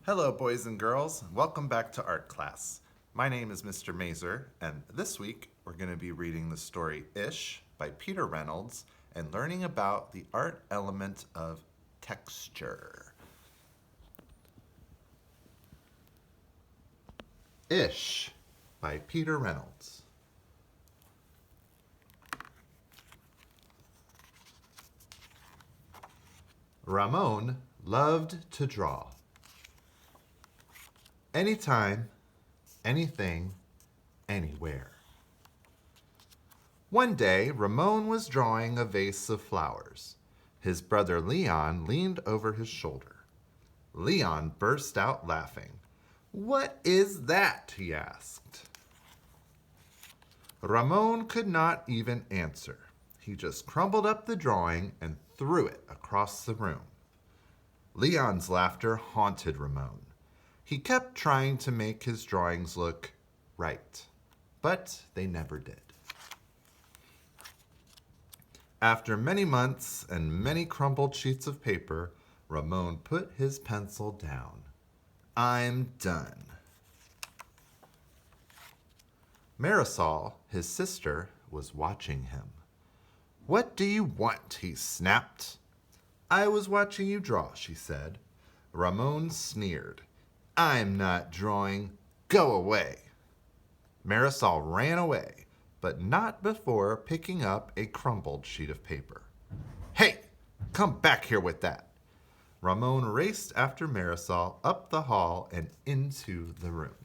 Hello, boys and girls. Welcome back to art class. My name is Mr. Mazer, and this week we're going to be reading the story Ish by Peter Reynolds and learning about the art element of texture. Ish by Peter Reynolds. Ramon loved to draw. Anytime, anything, anywhere. One day, Ramon was drawing a vase of flowers. His brother Leon leaned over his shoulder. Leon burst out laughing. "What is that?" he asked. Ramon could not even answer. He just crumpled up the drawing and threw it across the room. Leon's laughter haunted Ramon. He kept trying to make his drawings look right, but they never did. After many months and many crumpled sheets of paper, Ramon put his pencil down. "I'm done." Marisol, his sister, was watching him. "What do you want?" he snapped. "I was watching you draw," she said. Ramon sneered. "I'm not drawing. Go away." Marisol ran away, but not before picking up a crumpled sheet of paper. "Hey, come back here with that." Ramon raced after Marisol up the hall and into the room.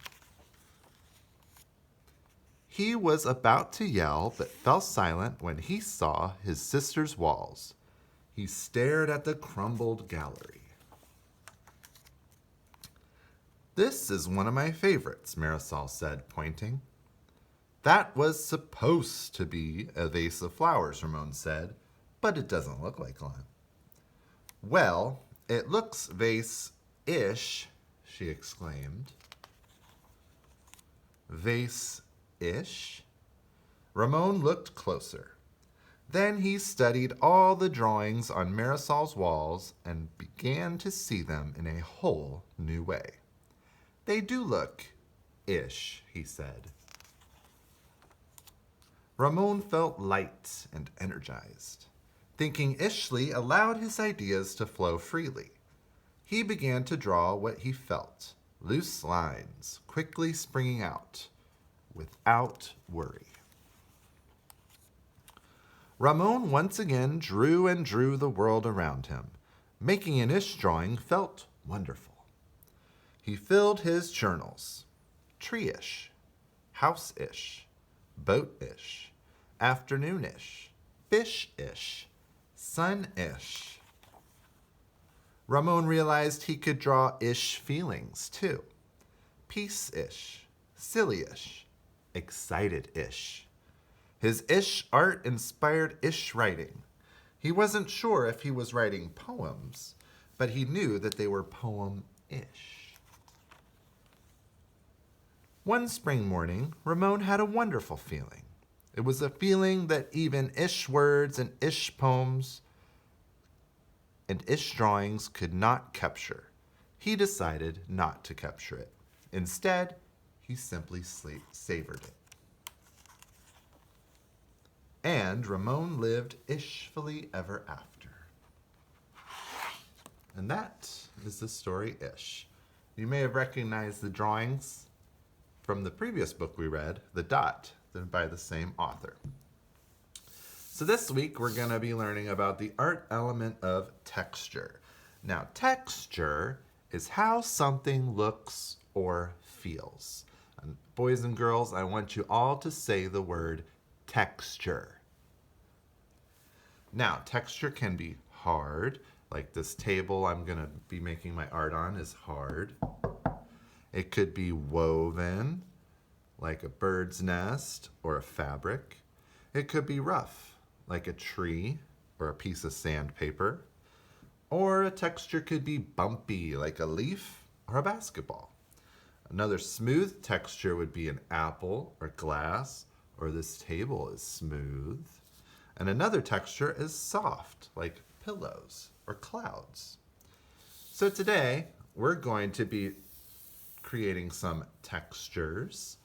He was about to yell, but fell silent when he saw his sister's walls. He stared at the crumbled gallery. "This is one of my favorites," Marisol said, pointing. "That was supposed to be a vase of flowers," Ramon said, "but it doesn't look like one." "Well, it looks vase-ish," she exclaimed. "Vase-ish?" Ramon looked closer. Then he studied all the drawings on Marisol's walls and began to see them in a whole new way. "They do look ish," he said. Ramon felt light and energized. Thinking ishly allowed his ideas to flow freely. He began to draw what he felt, loose lines, quickly springing out, without worry. Ramon once again drew and drew the world around him. Making an ish drawing felt wonderful. He filled his journals. Tree-ish, house-ish, boat-ish, afternoon-ish, fish-ish, sun-ish. Ramon realized he could draw ish feelings too. Peace-ish, silly-ish, excited-ish. His ish art inspired ish writing. He wasn't sure if he was writing poems, but he knew that they were poem-ish. One spring morning, Ramon had a wonderful feeling. It was a feeling that even ish words and ish poems and ish drawings could not capture. He decided not to capture it. Instead, he simply savored it. And Ramon lived ishfully ever after. And that is the story Ish. You may have recognized the drawings from the previous book we read, The Dot, by the same author. So this week we're going to be learning about the art element of texture. Now, texture is how something looks or feels. And boys and girls, I want you all to say the word texture. Now, texture can be hard, like this table I'm going to be making my art on is hard. It could be woven, like a bird's nest or a fabric. It could be rough, like a tree or a piece of sandpaper. Or a texture could be bumpy, like a leaf or a basketball. Another smooth texture would be an apple or glass, or this table is smooth. And another texture is soft, like pillows or clouds. So today, we're going to be creating some textures.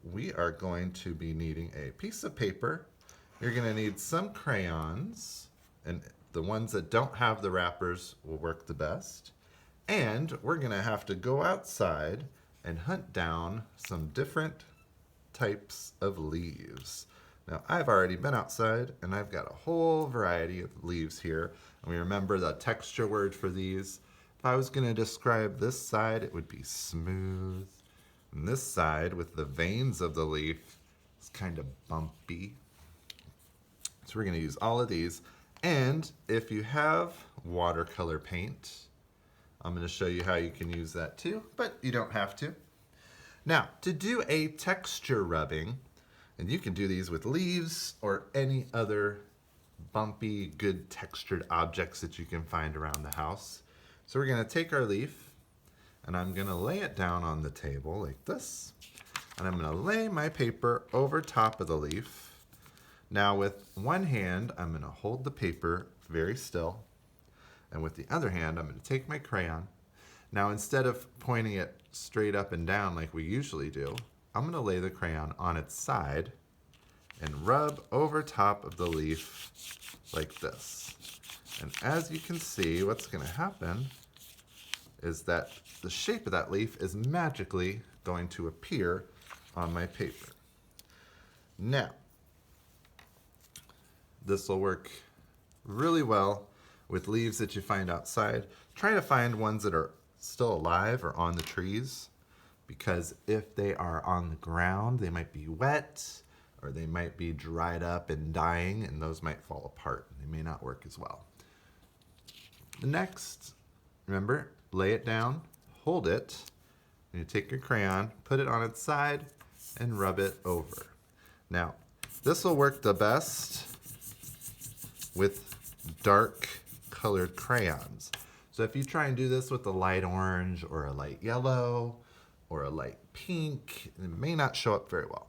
We are going to be needing a piece of paper. You're going to need some crayons, and the ones that don't have the wrappers will work the best. And we're going to have to go outside and hunt down some different types of leaves. Now, I've already been outside and I've got a whole variety of leaves here. And we remember the texture word for these. If I was going to describe this side, it would be smooth. And this side, with the veins of the leaf, is kind of bumpy. So we're going to use all of these. And if you have watercolor paint, I'm going to show you how you can use that too, but you don't have to. Now, to do a texture rubbing, and you can do these with leaves or any other bumpy, good textured objects that you can find around the house. So we're going to take our leaf, and I'm going to lay it down on the table like this. And I'm going to lay my paper over top of the leaf. Now with one hand, I'm going to hold the paper very still. And with the other hand, I'm going to take my crayon. Now instead of pointing it straight up and down like we usually do, I'm going to lay the crayon on its side and rub over top of the leaf like this. And as you can see, what's going to happen is that the shape of that leaf is magically going to appear on my paper. Now, this will work really well with leaves that you find outside. Try to find ones that are still alive or on the trees, because if they are on the ground, they might be wet or they might be dried up and dying, and those might fall apart. They may not work as well. Next, remember, lay it down, hold it, and you take your crayon, put it on its side, and rub it over. Now, this will work the best with dark colored crayons. So if you try and do this with a light orange or a light yellow or a light pink, it may not show up very well.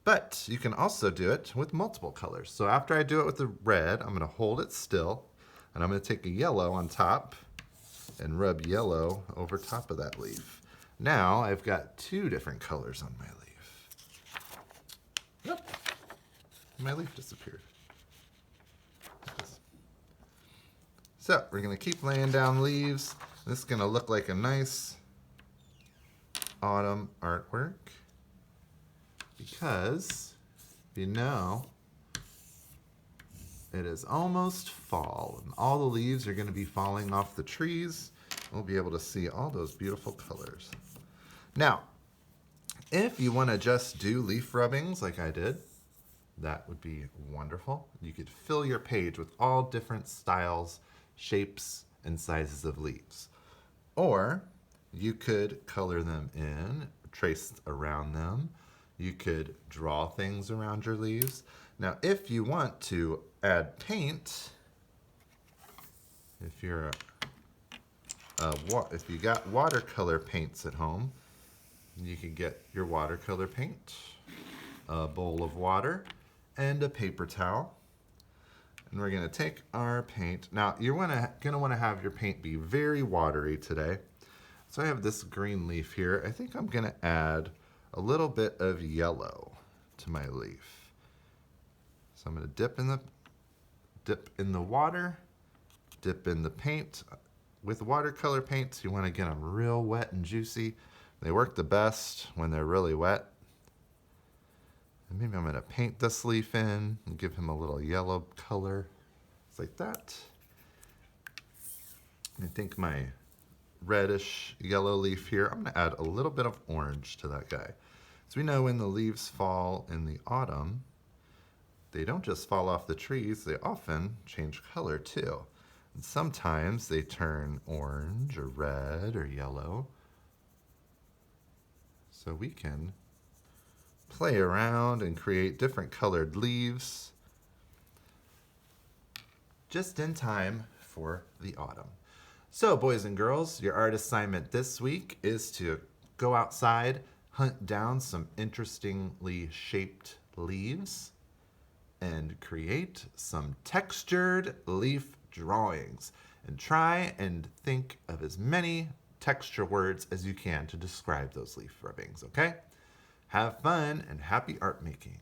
But you can also do it with multiple colors. So after I do it with the red, I'm going to hold it still, and I'm going to take a yellow on top and rub yellow over top of that leaf. Now I've got two different colors on my leaf. Yep, my leaf disappeared. So we're going to keep laying down leaves. This is going to look like a nice autumn artwork, because you know it is almost fall and all the leaves are going to be falling off the trees. We'll be able to see all those beautiful colors. Now, if you want to just do leaf rubbings like I did, that would be wonderful. You could fill your page with all different styles, shapes, and sizes of leaves. Or you could color them in, trace around them. You could draw things around your leaves. Now, if you want to add paint, if you got watercolor paints at home, you can get your watercolor paint, a bowl of water, and a paper towel. And we're going to take our paint. Now, you're going to want to have your paint be very watery today. So I have this green leaf here. I think I'm going to add a little bit of yellow to my leaf. So I'm going to dip in the water, dip in the paint. With watercolor paints, you want to get them real wet and juicy. They work the best when they're really wet. And maybe I'm going to paint this leaf in and give him a little yellow color. It's like that. I think my reddish yellow leaf here, I'm going to add a little bit of orange to that guy. So we know when the leaves fall in the autumn, they don't just fall off the trees, they often change color too. And sometimes they turn orange or red or yellow. So we can play around and create different colored leaves just in time for the autumn. So boys and girls, your art assignment this week is to go outside, hunt down some interestingly shaped leaves, and create some textured leaf drawings. And try and think of as many texture words as you can to describe those leaf rubbings, okay? Have fun and happy art making.